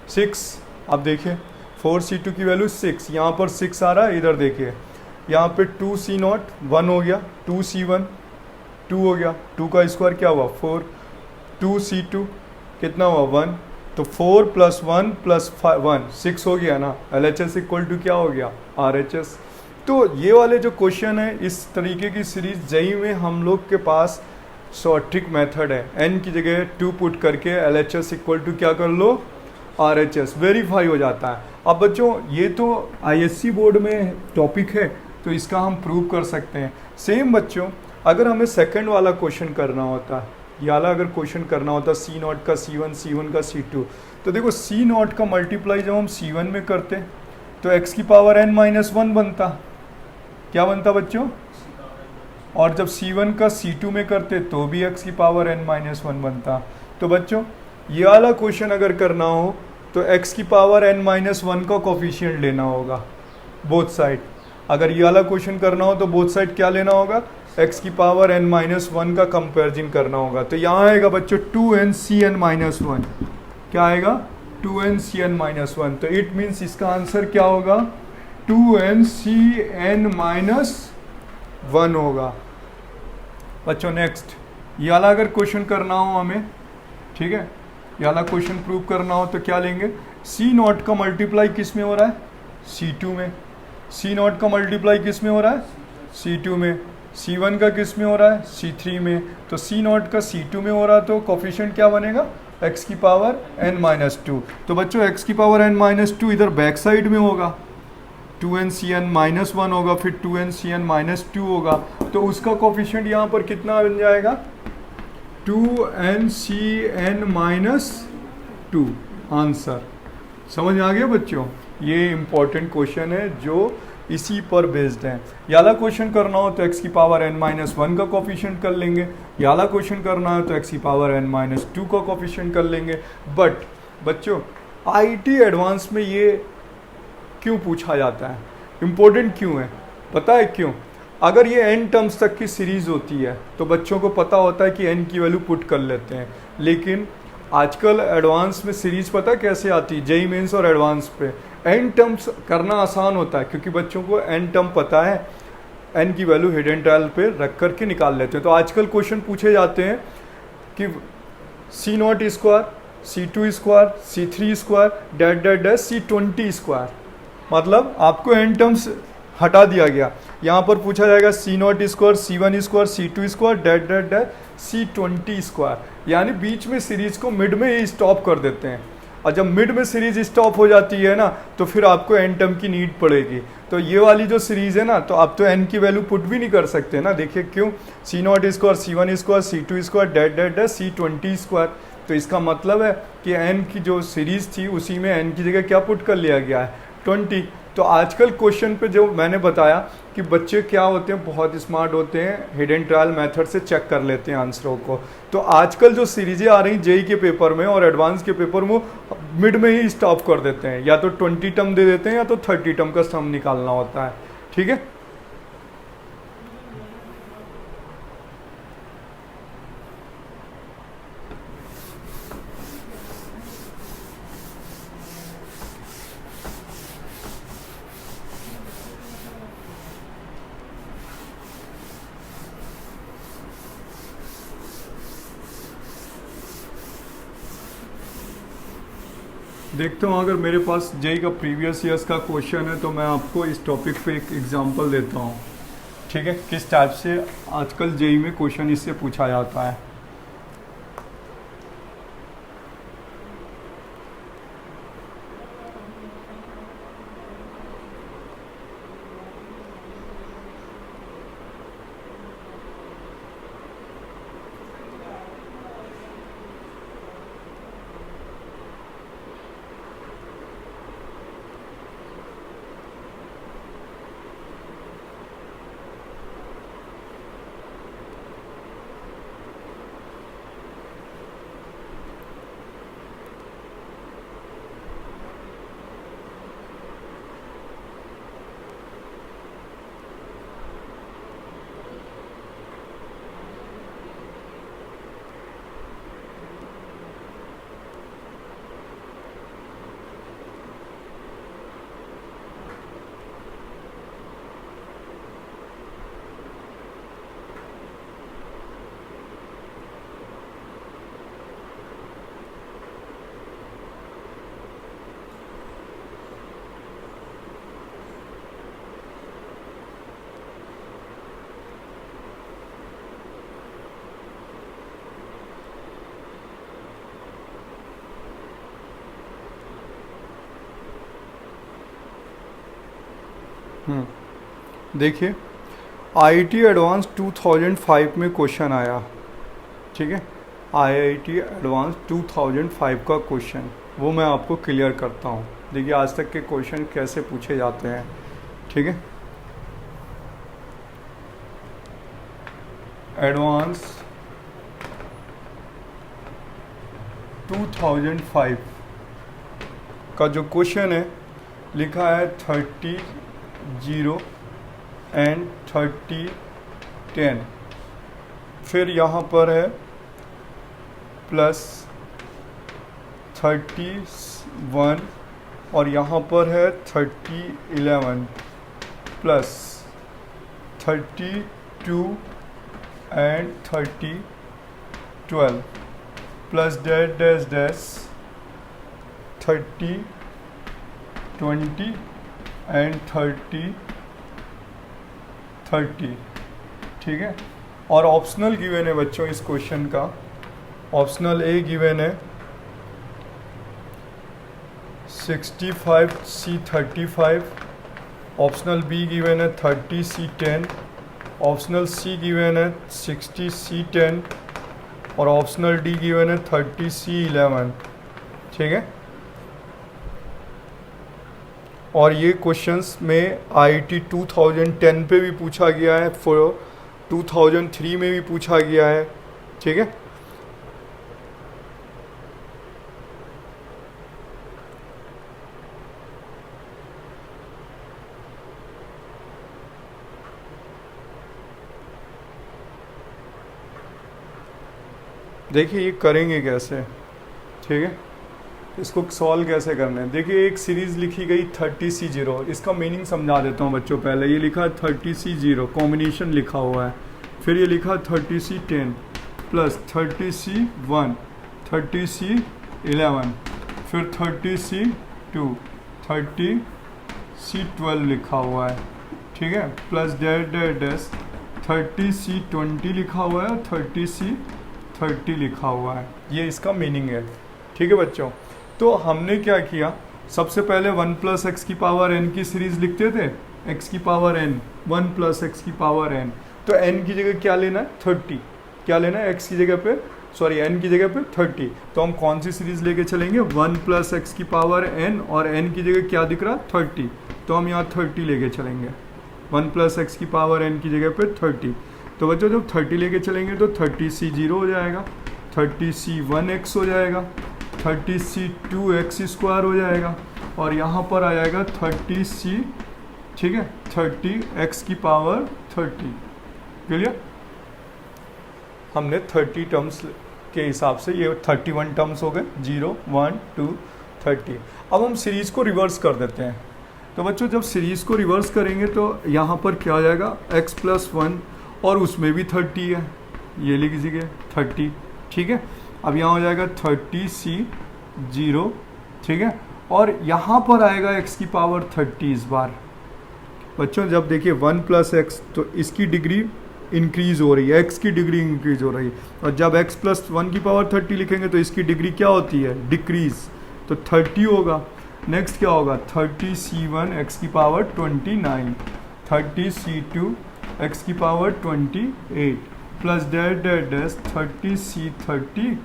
6। अब देखिए 4c2 की वैल्यू 6, यहाँ पर 6 आ रहा है, इधर देखिए यहाँ पे 2c0 1 हो गया, 2c1 2 हो गया, 2 का स्क्वायर क्या हुआ 4, 2c2 कितना हुआ 1, तो 4 + 1 + 1 6 हो गया ना, LHS इक्वल टू क्या हो गया RHS। तो ये वाले जो क्वेश्चन है इस तरीके की सीरीज जेईई में हम लोग के पास शॉर्टिक मेथड है, n की जगह 2 पुट करके LHS इक्वल टू क्या कर लो RHS वेरीफाई हो जाता है। अब बच्चों ये तो ISC बोर्ड में टॉपिक है तो इसका हम प्रूव कर सकते हैं। सेम बच्चों अगर हमें सेकंड वाला क्वेश्चन करना होता, ये वाला अगर क्वेश्चन करना होता c0 का c1 c1 का c2, तो देखो c0 का मल्टीप्लाई जब हम c1 में करते तो x की पावर n-1 बनता, क्या बनता बच्चों, और जब c1 का c2 में करते तो भी x की पावर n-1 बनता। तो बच्चों ये वाला क्वेश्चन अगर करना हो तो x की पावर n-1 का कोफिशिएंट लेना होगा बोथ साइड। अगर ये वाला क्वेश्चन करना हो तो बोथ साइड क्या लेना होगा x की पावर n-1 का कंपेरिजन करना होगा। तो यहाँ आएगा बच्चों 2ncn-1, क्या आएगा 2ncn-1, तो इट मीन्स इसका आंसर क्या होगा 2n/(-1) होगा। बच्चों नेक्स्ट, ये वाला अगर क्वेश्चन करना हो हमें, ठीक है, ये वाला क्वेश्चन प्रूव करना हो तो क्या लेंगे, C0 का मल्टीप्लाई किस में हो रहा है, C2 में। C0 का मल्टीप्लाई किस में हो रहा है, C2 में। C1 का किस में हो रहा है, C3 में। तो C0 का C2 में हो रहा है तो कोफिशिएंट क्या बनेगा, x⁻n-2। तो बच्चों x⁻n-2 इधर बैक साइड में होगा, 2nCn-1 होगा, फिर 2nCn-2 होगा। तो उसका कोफिशिएंट यहाँ पर कितना बन जाएगा, 2nCn-2। आंसर समझ में आ गया बच्चों। ये इंपॉर्टेंट क्वेश्चन है जो इसी पर बेस्ड है। याला क्वेश्चन करना हो तो x⁻n-1 का कोफिशिएंट कर लेंगे, याला क्वेश्चन करना है तो x⁻n-2 का कोफिशिएंट कर लेंगे। बट बच्चों आईटी एडवांस में ये क्यों पूछा जाता है, इम्पोर्टेंट क्यों है, पता है क्यों? अगर ये n टर्म्स तक की सीरीज होती है तो बच्चों को पता होता है कि n की वैल्यू पुट कर लेते हैं, लेकिन आजकल एडवांस में सीरीज पता कैसे आती है, जेई मेंस और एडवांस पे n टर्म्स करना आसान होता है क्योंकि बच्चों को n टर्म पता है, n की वैल्यू हिडन ट्रायल पे रख करके निकाल लेते हैं। तो आजकल क्वेश्चन पूछे जाते हैं कि C0 square, C2 square, C3 square, C20 square, मतलब आपको n टर्म्स हटा दिया गया, यहाँ पर पूछा जाएगा C0 square, C1 square, C2 square, C20 square, यानी बीच में सीरीज को मिड में ही स्टॉप कर देते हैं। और जब मिड में सीरीज स्टॉप हो जाती है ना तो फिर आपको n टर्म की नीड पड़ेगी। तो ये वाली जो सीरीज है ना, तो आप तो n की वैल्यू पुट भी नहीं कर सकते ना, देखिए क्यों, C0 square, C1 square, C2 square, C20 square. तो इसका मतलब है कि n की जो सीरीज थी उसी में n की जगह क्या पुट कर लिया गया है, 20। तो आजकल क्वेश्चन पे जो मैंने बताया कि बच्चे क्या होते हैं, बहुत स्मार्ट होते हैं, हिडन ट्रायल मेथड से चेक कर लेते हैं आंसरों को। तो आजकल जो सीरीजें आ रही जेई के पेपर में और एडवांस के पेपर में मिड में ही स्टॉप कर देते हैं, या तो 20 टर्म दे देते हैं या तो 30 टर्म का सम निकालना होता है, ठीक है। देखता हूँ अगर मेरे पास जेई का प्रीवियस ईयर्स का क्वेश्चन है तो मैं आपको इस टॉपिक पे एक एग्जांपल देता हूँ, ठीक है, किस टाइप से आजकल जेई में क्वेश्चन इससे पूछा जाता है। देखिए आईआईटी एडवांस 2005 में क्वेश्चन आया, ठीक है, आईआईटी एडवांस 2005 का क्वेश्चन, वो मैं आपको क्लियर करता हूँ। देखिए आज तक के क्वेश्चन कैसे पूछे जाते हैं, ठीक है। एडवांस 2005 का जो क्वेश्चन है लिखा है 30 0 एंड 30 10, फिर यहाँ पर है प्लस 31 और यहाँ पर है 30 11 plus 32 and 30 12 plus dash dash dash 30 20 and 30 30, ठीक है। और ऑप्शनल गिवन है बच्चों इस क्वेश्चन का, ऑप्शनल ए गिवन है 65C 35, ऑप्शनल बी गिवन है 30C 10, ऑप्शनल सी गिवन है 60C 10 और ऑप्शनल डी गिवन है 30C 11, ठीक है। और ये क्वेश्चंस में IIT 2010 पे भी पूछा गया है, 2003 में भी पूछा गया है, ठीक है। देखिए ये करेंगे कैसे, ठीक है, इसको सॉल्व कैसे करना है। देखिए एक सीरीज़ लिखी गई 30C0, इसका मीनिंग समझा देता हूँ बच्चों। पहले ये लिखा 30C0 कॉम्बिनेशन लिखा हुआ है, फिर ये लिखा 30C10 प्लस 30C1 30C11 फिर 30C2 30C12 लिखा हुआ है, ठीक है, plus dash dash dash 30C20 लिखा हुआ है, 30C30 लिखा हुआ है। ये इसका मीनिंग है, ठीक है बच्चों। तो हमने क्या किया, सबसे पहले 1 प्लस एक्स की पावर n की सीरीज लिखते थे, x की पावर n 1 प्लस एक्स की पावर n, तो n की जगह क्या लेना है 30, क्या लेना है x की जगह पे, सॉरी n की जगह पे 30। तो हम कौन सी सीरीज लेके चलेंगे, 1 प्लस एक्स की पावर n और n की जगह क्या दिख रहा 30, तो हम यहाँ 30 लेके चलेंगे, 1 प्लस एक्स की पावर n की जगह पे 30। तो बच्चों जब 30 लेके चलेंगे तो 30C0 हो जाएगा, 30C1x हो जाएगा, 30C2x स्क्वायर हो जाएगा और यहाँ पर आ जाएगा 30C, ठीक है, 30x की पावर 30। क्लियर, हमने 30 टर्म्स के हिसाब से ये 31 टर्म्स हो गए, 0 1 2 30। अब हम सीरीज़ को रिवर्स कर देते हैं। तो बच्चों जब सीरीज़ को रिवर्स करेंगे तो यहाँ पर क्या आ जाएगा x+1 और उसमें भी 30 है, ये लिख दीजिए 30, ठीक है। अब यहाँ हो जाएगा 30C0, ठीक है, और यहाँ पर आएगा x की पावर 30 इस बार। बच्चों जब देखिए 1 प्लस एक्स तो इसकी डिग्री इंक्रीज हो रही है, x की डिग्री इंक्रीज हो रही है, और जब x+1 की पावर 30 लिखेंगे तो इसकी डिग्री क्या होती है, डिक्रीज, तो 30 होगा। नेक्स्ट क्या होगा 30C1 x की पावर 29, 30C2 x की power 28 plus dash dash dash 30C30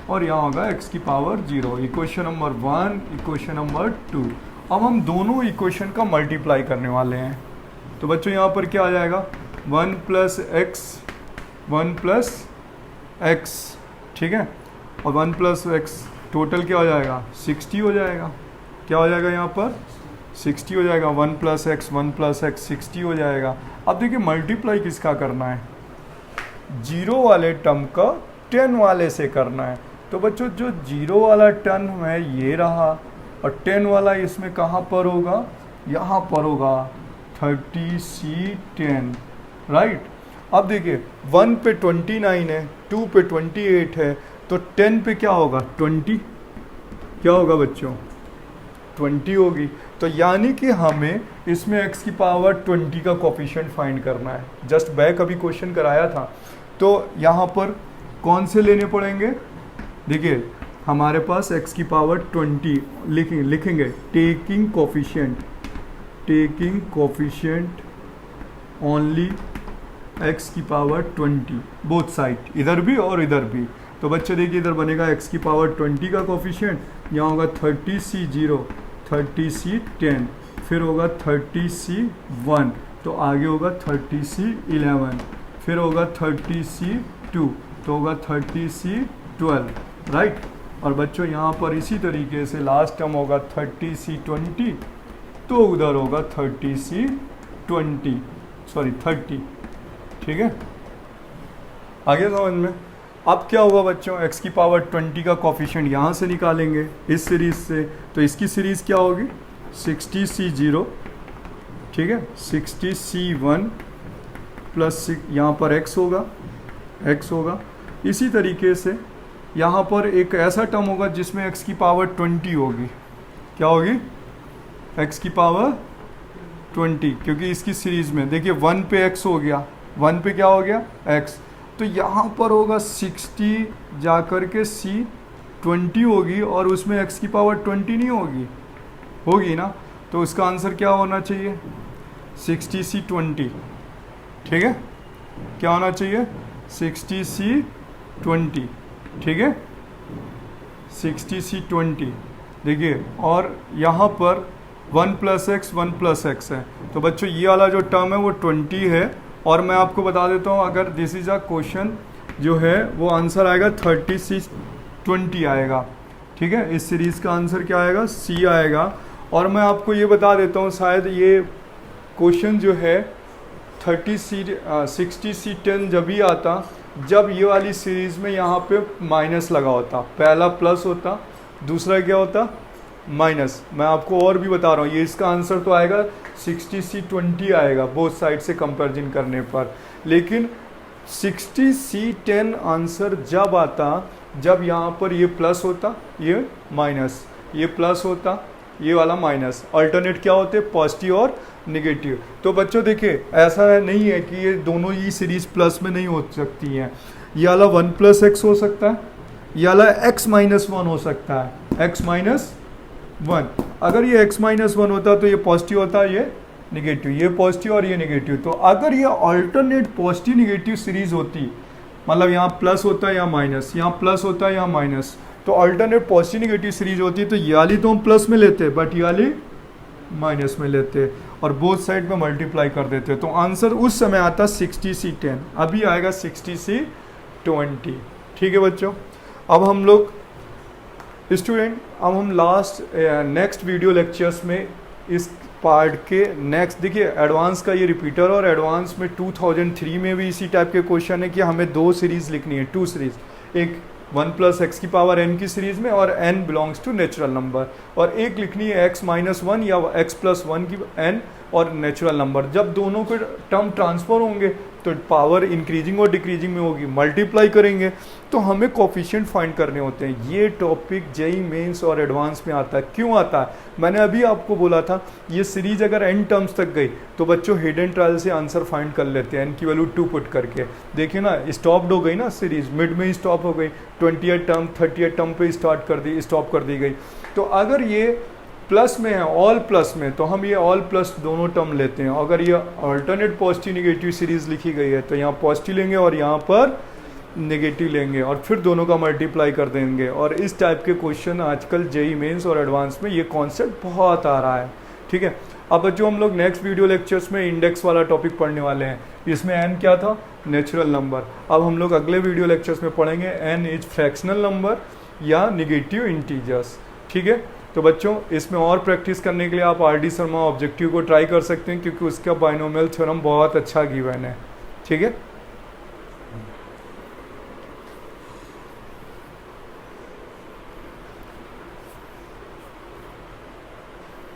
और यहाँ होगा x की power 0। Equation number 1, equation number 2। अब हम दोनों इक्वेशन का मल्टीप्लाई करने वाले हैं। तो बच्चों यहाँ पर क्या आ जाएगा 1 प्लस एक्स, ठीक है, और 1 प्लस एक्स टोटल क्या हो जाएगा 60 हो जाएगा, क्या हो जाएगा यहाँ पर 60 हो जाएगा, 1 प्लस एक्स 60 हो जाएगा। अब देखिए मल्टीप्लाई किसका करना है, 0 वाले टर्म का 10 वाले से करना है। तो बच्चों जो 0 वाला टर्म है ये रहा और 10 वाला इसमें कहाँ पर होगा, यहाँ पर होगा 30C10, राइट। अब देखिए 1 पे 29 है, 2 पे 28 है, तो 10 पे क्या होगा 20, क्या होगा बच्चों 20 होगी। तो यानी कि हमें इसमें x की पावर 20 का कोफिशिएंट फाइंड करना है। जस्ट बैक अभी क्वेश्चन कराया था, तो यहाँ पर कौन से लेने पड़ेंगे, देखिए हमारे पास x की पावर 20 लिखेंगे टेकिंग कोफिशिएंट ओनली x की पावर 20 बोथ साइड, इधर भी और इधर भी। तो बच्चे देखिए इधर बनेगा x की पावर 20 का कोफिशिएंट, यहाँ होगा 30C0 30C10 फिर होगा 30C1, तो आगे होगा 30C11 फिर होगा 30C2 तो होगा 30C12, राइट। और बच्चों यहाँ पर इसी तरीके से लास्ट टर्म होगा 30C20 तो उधर होगा 30C20 सॉरी 30, ठीक है, आगे समझ में। अब क्या होगा बच्चों, x की पावर 20 का कॉफिशिएंट यहाँ से निकालेंगे इस सीरीज से, तो इसकी सीरीज क्या होगी 60C0, ठीक है, 60C1 प्लस यहाँ पर x होगा। इसी तरीके से यहाँ पर एक ऐसा टर्म होगा जिसमें x की पावर 20 होगी, क्या होगी x की पावर 20, क्योंकि इसकी सीरीज में देखिए 1 पे x हो गया, 1 पे क्या हो गया x, तो यहाँ पर होगा 60 जा कर के C 20 होगी और उसमें x की पावर 20 नहीं होगी ना, तो इसका आंसर क्या होना चाहिए 60C20, ठीक है, क्या होना चाहिए 60C20, ठीक है 60C20। देखिए और यहाँ पर 1 + x है, तो बच्चों ये वाला जो टर्म है वो 20 है, और मैं आपको बता देता हूँ अगर दिस इज अ क्वेश्चन जो है वो आंसर आएगा 30C20 आएगा, ठीक है, इस सीरीज़ का आंसर क्या आएगा C आएगा। और मैं आपको ये बता देता हूँ शायद ये क्वेश्चन जो है 60C10 जब भी आता जब ये वाली सीरीज़ में यहाँ पे माइनस लगा होता, पहला प्लस होता दूसरा क्या होता माइनस। मैं आपको और भी बता रहा हूँ, ये इसका आंसर तो आएगा 60C20 आएगा बोथ साइड से कंपैरिजन करने पर, लेकिन 60C10 आंसर जब आता जब यहाँ पर ये प्लस होता ये माइनस, ये प्लस होता ये वाला माइनस, अल्टरनेट क्या होते पॉजिटिव और निगेटिव। तो बच्चों देखिए ऐसा नहीं है कि ये दोनों ही सीरीज प्लस में नहीं हो सकती हैं, ये वाला 1 + x हो सकता है, ये वाला x - 1 हो सकता है, x - 1। अगर ये x - 1 होता तो ये पॉजिटिव होता, ये निगेटिव, ये पॉजिटिव और ये निगेटिव। तो अगर ये अल्टरनेट पॉजिटिव निगेटिव सीरीज होती, मतलब यहाँ प्लस होता है या माइनस, यहाँ प्लस होता है या माइनस, तो अल्टरनेट पॉजिटिव निगेटिव सीरीज होती तो ये वाली तो हम प्लस में लेते बट ये वाली माइनस में लेते और बोथ साइड में मल्टीप्लाई कर देते, तो आंसर उस समय आता 60C10, अभी आएगा 60C20, ठीक है बच्चों। अब हम लोग स्टूडेंट अब हम नेक्स्ट वीडियो लेक्चर्स में इस पार्ट के नेक्स्ट देखिए एडवांस का ये रिपीटर, और एडवांस में 2003 में भी इसी टाइप के क्वेश्चन है कि हमें 2 सीरीज़ लिखनी है, 2 सीरीज़, एक 1 + x की पावर n की सीरीज़ में और n belongs to natural number, और एक लिखनी है x - 1 या x + 1 की n और नेचुरल नंबर। जब दोनों के टर्म ट्रांसफर होंगे तो पावर इंक्रीजिंग और डिक्रीजिंग में होगी, मल्टीप्लाई करेंगे तो हमें कोफिशिएंट फाइंड करने होते हैं। ये टॉपिक जेईई मेंस और एडवांस में आता है। क्यों आता है? मैंने अभी आपको बोला था ये सीरीज अगर n टर्म्स तक गई तो बच्चों हिडन ट्रायल से आंसर फाइंड कर लेते हैं, n की वैल्यू 2 पुट करके। देखिए ना स्टॉप्ड हो गई ना सीरीज, मिड में ही स्टॉप हो गई, 20th टर्म 30th टर्म पे स्टॉप कर दी गई। तो अगर ये प्लस में है, ऑल प्लस में, तो हम ये ऑल प्लस दोनों टर्म लेते हैं। अगर ये अल्टरनेट पॉजिटिव निगेटिव सीरीज लिखी गई है तो यहाँ पॉजिटिव लेंगे और यहाँ पर नेगेटिव लेंगे और फिर दोनों का मल्टीप्लाई कर देंगे। और इस टाइप के क्वेश्चन आजकल जेईई मेंस और एडवांस में ये कॉन्सेप्ट बहुत आ रहा है, ठीक है। अब बच्चों हम लोग नेक्स्ट वीडियो लेक्चर्स में इंडेक्स वाला टॉपिक पढ़ने वाले हैं। इसमें n क्या था? Natural number. अब हम लोग अगले वीडियो लेक्चर्स में पढ़ेंगे n इज फ्रैक्शनल नंबर या निगेटिव इंटीजर्स, ठीक है। तो बच्चों इसमें और प्रैक्टिस करने के लिए आप आर डी शर्मा ऑब्जेक्टिव को ट्राई कर सकते हैं क्योंकि उसका बाइनोमियल थ्योरम बहुत अच्छा गिवन है, ठीक है।